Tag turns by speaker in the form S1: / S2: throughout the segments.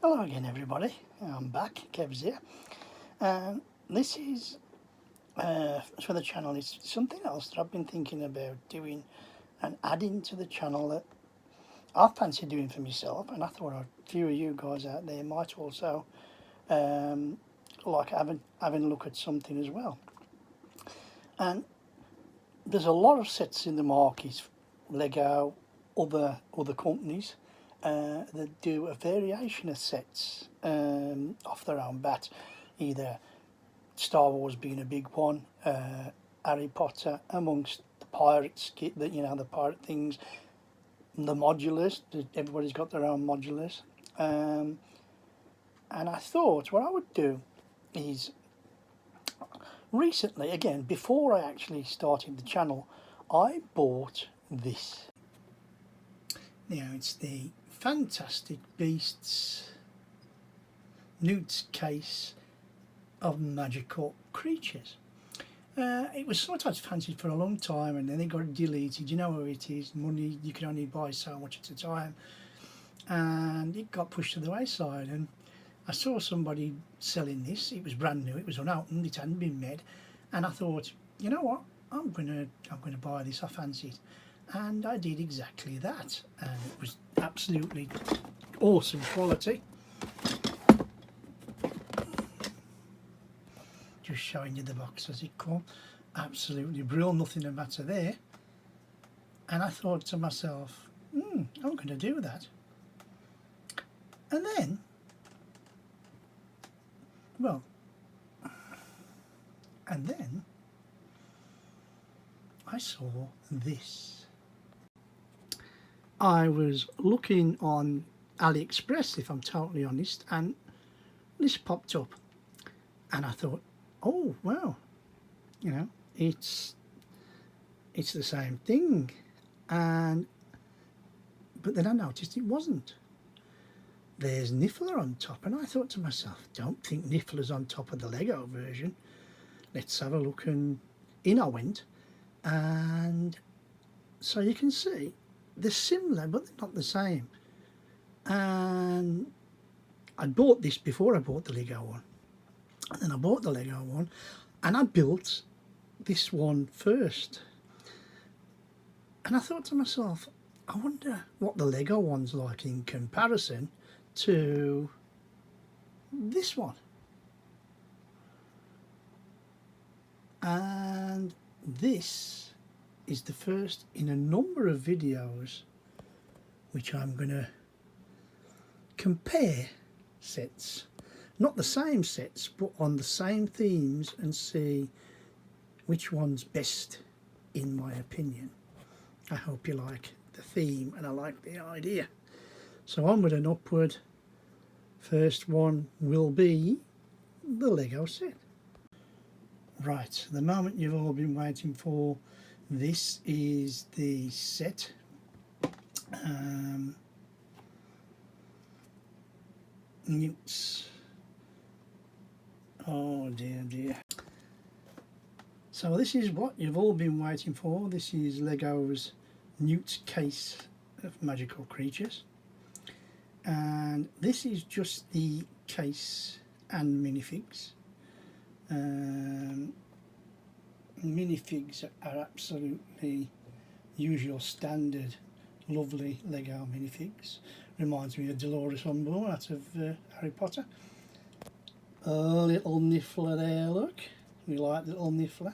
S1: Hello again everybody, I'm back, Kev's here. This is, for the channel, is something else that I've been thinking about doing and adding to the channel that I fancy doing for myself, and I thought a few of you guys out there might also like having a look at something as well. And there's a lot of sets in the market, Lego, other companies, that do a variation of sets off their own bat, either Star Wars being a big one, Harry Potter amongst the pirates, the pirate things, the modulars. Everybody's got their own modulars, and I thought what I would do is, recently, again before I actually started the channel, I bought this. Now it's the Fantastic Beasts Newts case of magical creatures. It was something I'd fancied for a long time, and then it got deleted. You know how it is, money, you can only buy so much at a time, and it got pushed to the wayside. And I saw somebody selling this. It was brand new, it was unopened, it hadn't been made, and I thought, you know what, I'm gonna buy this. I fancy it. And I did exactly that, and it was absolutely awesome quality. Just showing you the box as it comes, absolutely brilliant, nothing the matter there. And I thought to myself, I'm going to do that. And then, I saw this. I was looking on AliExpress, if I'm totally honest, and this popped up, and I thought, oh wow, you know, it's the same thing. And but then I noticed it wasn't. There's NIFFLER on top, and I thought to myself, don't think NIFFLER's on top of the Lego version. Let's have a look. And in I went, and so you can see they're similar, but they're not the same. And I bought this before I bought the Lego one, and then I bought the Lego one, and I built this one first. And I thought to myself, I wonder what the Lego one's like in comparison to this one. And this is the first in a number of videos which I'm going to compare sets, not the same sets but on the same themes, and see which one's best in my opinion. I hope you like the theme and I like the idea. So onward and upward. First one will be the Lego set. Right, the moment you've all been waiting for. This is the set. Newts. Oh dear. So this is what you've all been waiting for. This is Lego's Newts case of magical creatures. And this is just the case and minifigs. Minifigs are absolutely usual standard lovely Lego minifigs. Reminds me of Dolores Umbridge out of Harry Potter. A little NIFFLER there, look. We like little NIFFLER.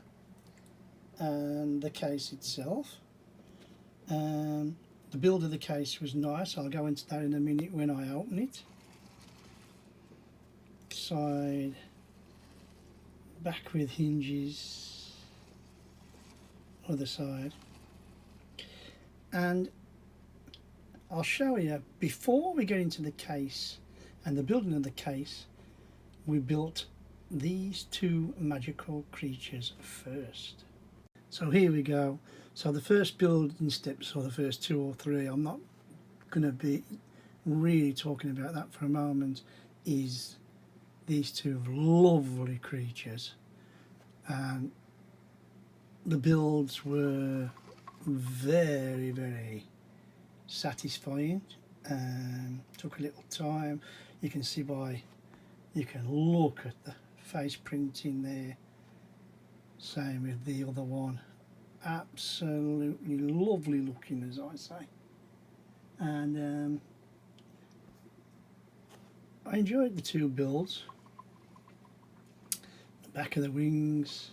S1: And the case itself. The build of the case was nice. I'll go into that in a minute when I open it. Side, back with hinges. Other side. And I'll show you, before we get into the case and the building of the case, we built these two magical creatures first. So here we go. So the first building steps, or the first two or three, I'm not going to be really talking about that for a moment, is these two lovely creatures. And the builds were very satisfying. Took a little time. You can see by, you can look at the face print in there. Same with the other one. Absolutely lovely looking, as I say. And I enjoyed the two builds. The back of the wings,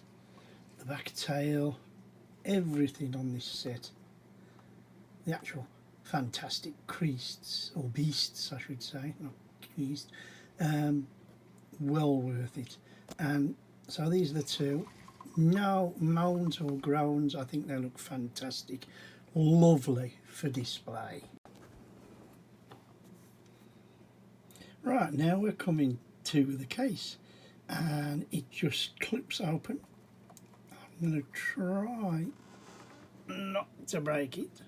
S1: the back tail, everything on this set. The actual fantastic creasts, or beasts I should say, not creasts, well worth it. And so these are the two. No moans or groans, I think they look fantastic. Lovely for display. Right, now we're coming to the case, and it just clips open. I'm going to try not to break it,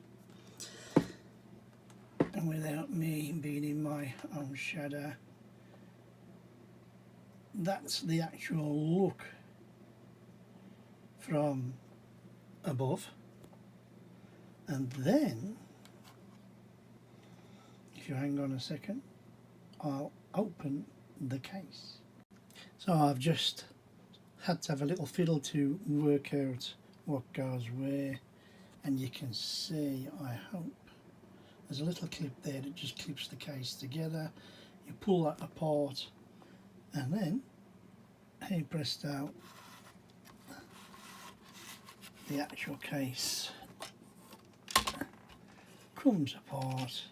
S1: and without me being in my own shadow. That's the actual look from above. And then, if you hang on a second, I'll open the case. So I've just had to have a little fiddle to work out what goes where, and you can see, I hope, there's a little clip there that just clips the case together. You pull that apart, and then, hey presto, the actual case comes apart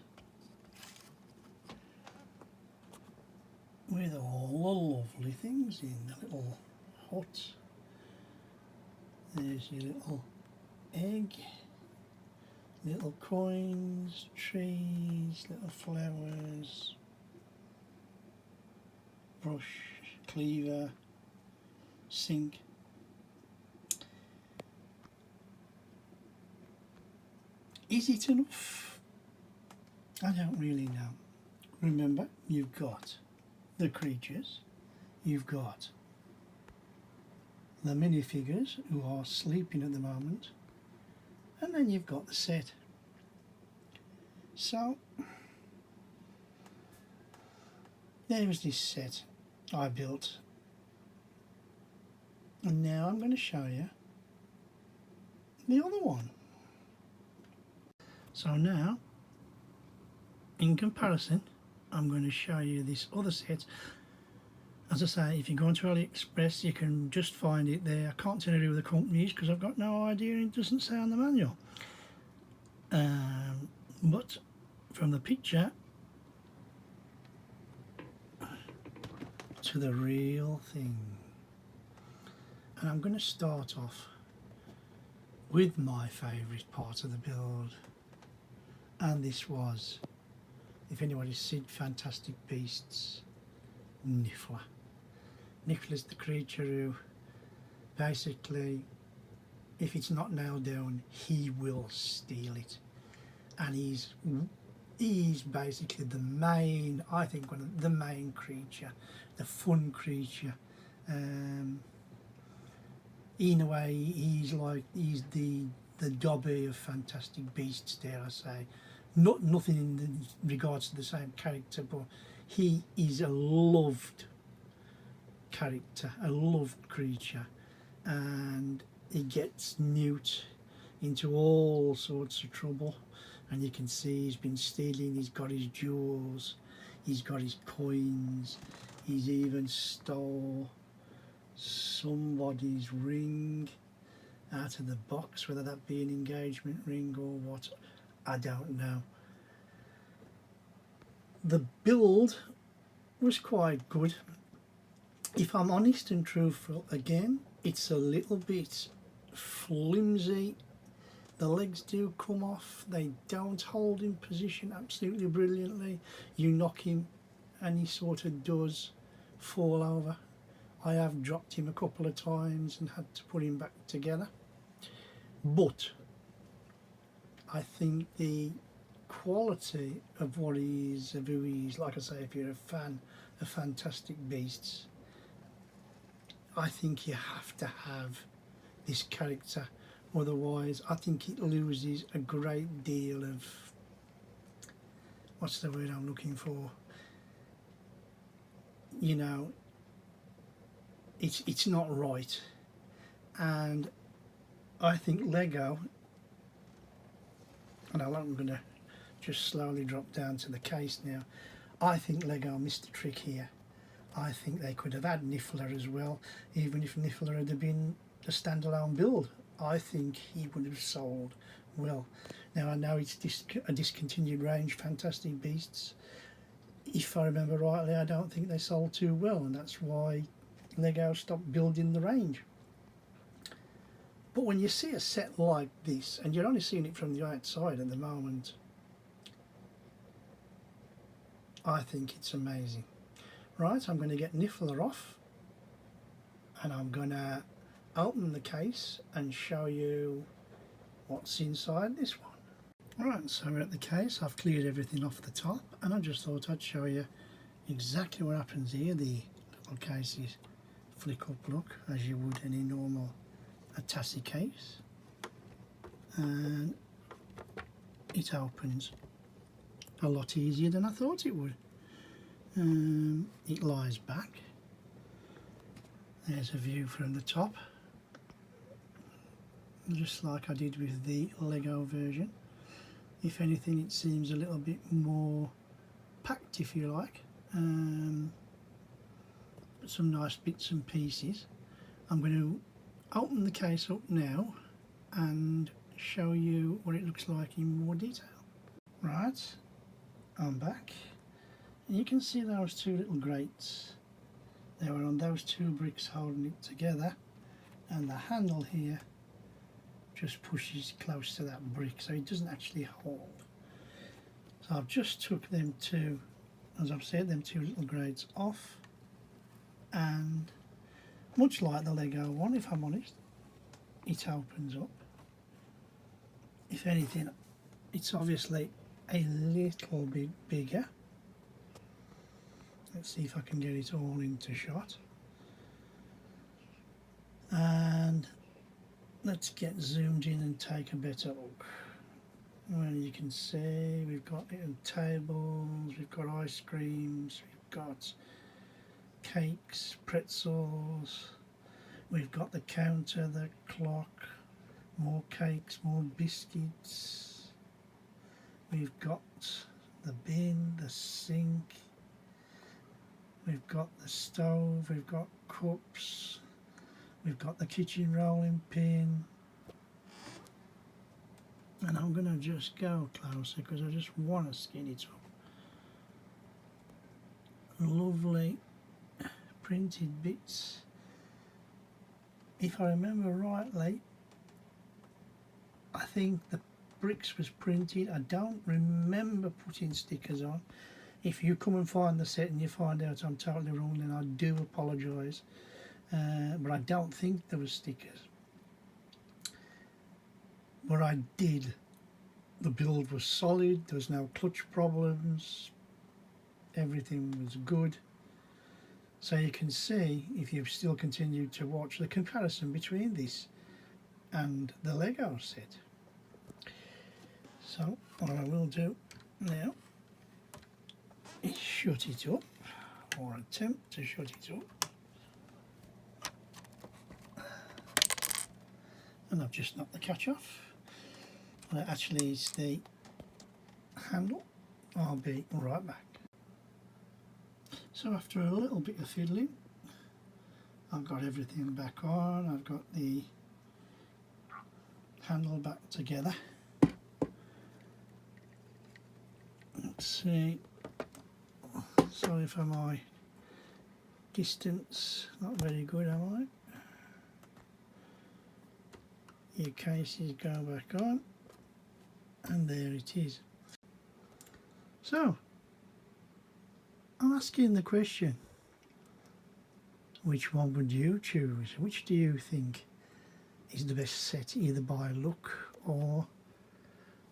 S1: with all the lovely things in the little hut. There's your little egg, little coins, trees, little flowers, brush, cleaver, sink. Is it enough? I don't really know. Remember, you've got the creatures, you've got the minifigures who are sleeping at the moment, and then you've got the set. So there was this set I built, and now I'm going to show you the other one. So now, in comparison, I'm going to show you this other set. As I say, if you go onto AliExpress, you can just find it there. I can't tell you who the company is because I've got no idea, and it doesn't say on the manual. But from the picture to the real thing. And I'm going to start off with my favourite part of the build. And this was, if anybody's seen Fantastic Beasts, NIFFLER. NIFFLER's the creature who basically, if it's not nailed down, he will steal it. And he's basically the main, I think, one of the main creature, the fun creature. In a way, he's the Dobby of Fantastic Beasts, dare I say. Nothing in regards to the same character, but he is a loved character, a loved creature, and he gets Newt into all sorts of trouble. And you can see he's been stealing, he's got his jewels, he's got his coins, he's even stole somebody's ring out of the box, whether that be an engagement ring or what, I don't know. The build was quite good. If I'm honest and truthful, again, it's a little bit flimsy. The legs do come off, they don't hold in position absolutely brilliantly. You knock him and he sort of does fall over. I have dropped him a couple of times and had to put him back together. But I think the quality of what he is, of who he is, like I say, if you're a fan of Fantastic Beasts, I think you have to have this character. Otherwise, I think it loses a great deal of, what's the word I'm looking for? you know, it's not right. And I think Lego, and I'm going to just slowly drop down to the case now. I think Lego missed the trick here. I think they could have had NIFFLER as well, even if NIFFLER had been a standalone build. I think he would have sold well. Now I know it's a discontinued range, Fantastic Beasts. If I remember rightly, I don't think they sold too well, and that's why Lego stopped building the range. But when you see a set like this, and you're only seeing it from the outside at the moment, I think it's amazing. Right, I'm going to get NIFFLER off, and I'm going to open the case and show you what's inside this one. Right, so we're at the case. I've cleared everything off the top, and I just thought I'd show you exactly what happens here. The little cases flick up, look, as you would any normal Atassi case, and it opens a lot easier than I thought it would. It lies back. There's a view from the top, just like I did with the Lego version. If anything, it seems a little bit more packed, if you like. Some nice bits and pieces. I'm going to open the case up now and show you what it looks like in more detail. Right, I'm back. And you can see those two little grates. They were on those two bricks holding it together, and the handle here just pushes close to that brick, so it doesn't actually hold. So I've just took them two, as I've said, them two little grates off, and much like the Lego one, if I'm honest, it opens up. If anything, it's obviously a little bit bigger. Let's see if I can get it all into shot. And let's get zoomed in and take a better look. Well, you can see we've got little tables, we've got ice creams, we've got cakes, pretzels, we've got the counter, the clock, more cakes, more biscuits, we've got the bin, the sink, we've got the stove, we've got cups, we've got the kitchen rolling pin, and I'm going to just go closer because I just want to skin it up. Lovely printed bits. If I remember rightly, I think the bricks was printed. I don't remember putting stickers on. If you come and find the set and you find out I'm totally wrong, then I do apologise. But I don't think there was stickers. But I did. The build was solid, there was no clutch problems, everything was good. So you can see, if you've still continued to watch, the comparison between this and the Lego set. So what I will do now is shut it up, or attempt to shut it up. And I've just knocked the catch off. Well, actually it's the handle. I'll be right back. So after a little bit of fiddling, I've got everything back on. I've got the handle back together. Let's see. Sorry for my distance, not very good, am I? Your cases go back on, and there it is. So I'm asking the question, which one would you choose? Which do you think is the best set, either by look or,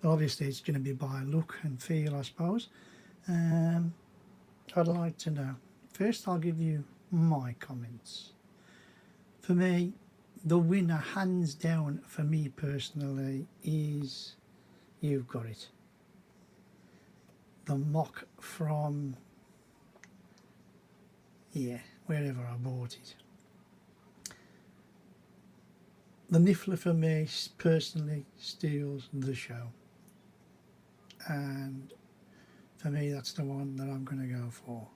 S1: well, obviously it's going to be by look and feel, I suppose. I'd like to know. First I'll give you my comments. For me, the winner, hands down, for me personally, is You've Got It. The mock from, here, wherever I bought it. The NIFFLER for me personally steals the show, and for me that's the one that I'm going to go for.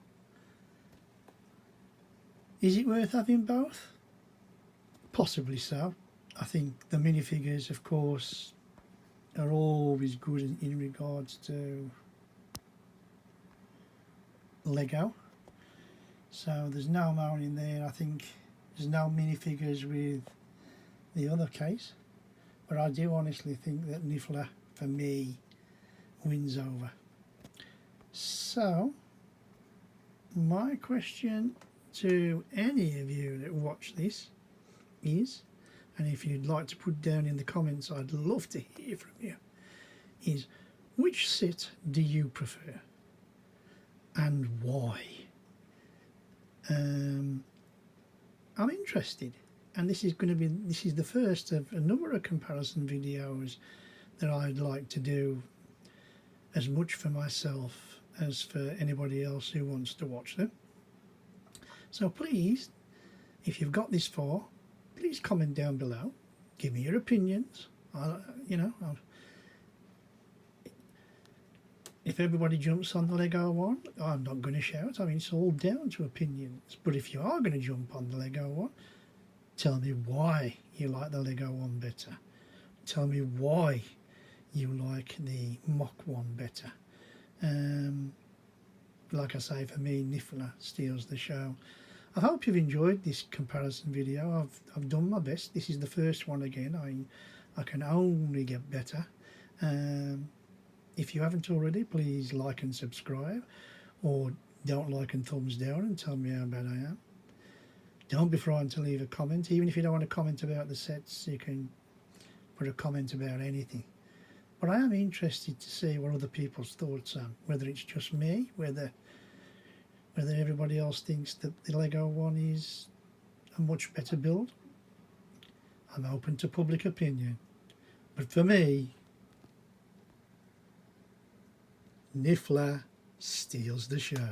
S1: Is it worth having both? Possibly so. I think the minifigures, of course, are always good in regards to Lego, so there's no moaning there. I think there's no minifigures with the other case, but I do honestly think that NIFFLER for me wins over. So my question to any of you that watch this is, and if you'd like to put down in the comments, I'd love to hear from you, is which set do you prefer and why? I'm interested, and this is the first of a number of comparison videos that I'd like to do, as much for myself as for anybody else who wants to watch them. So please, if you've got this far, please comment down below, give me your opinions. If everybody jumps on the Lego one, I'm not going to shout. I mean, it's all down to opinions. But if you are going to jump on the Lego one, tell me why you like the Lego one better. Tell me why you like the mock one better. Like I say, for me, NIFFLER steals the show. I hope you've enjoyed this comparison video. I've done my best. This is the first one again. I can only get better. If you haven't already, please like and subscribe, or don't like and thumbs down and tell me how bad I am. Don't be frightened to leave a comment. Even if you don't want to comment about the sets, you can put a comment about anything. But I am interested to see what other people's thoughts are, whether it's just me, whether everybody else thinks that the Lego one is a much better build. I'm open to public opinion. But for me, NIFFLER steals the show.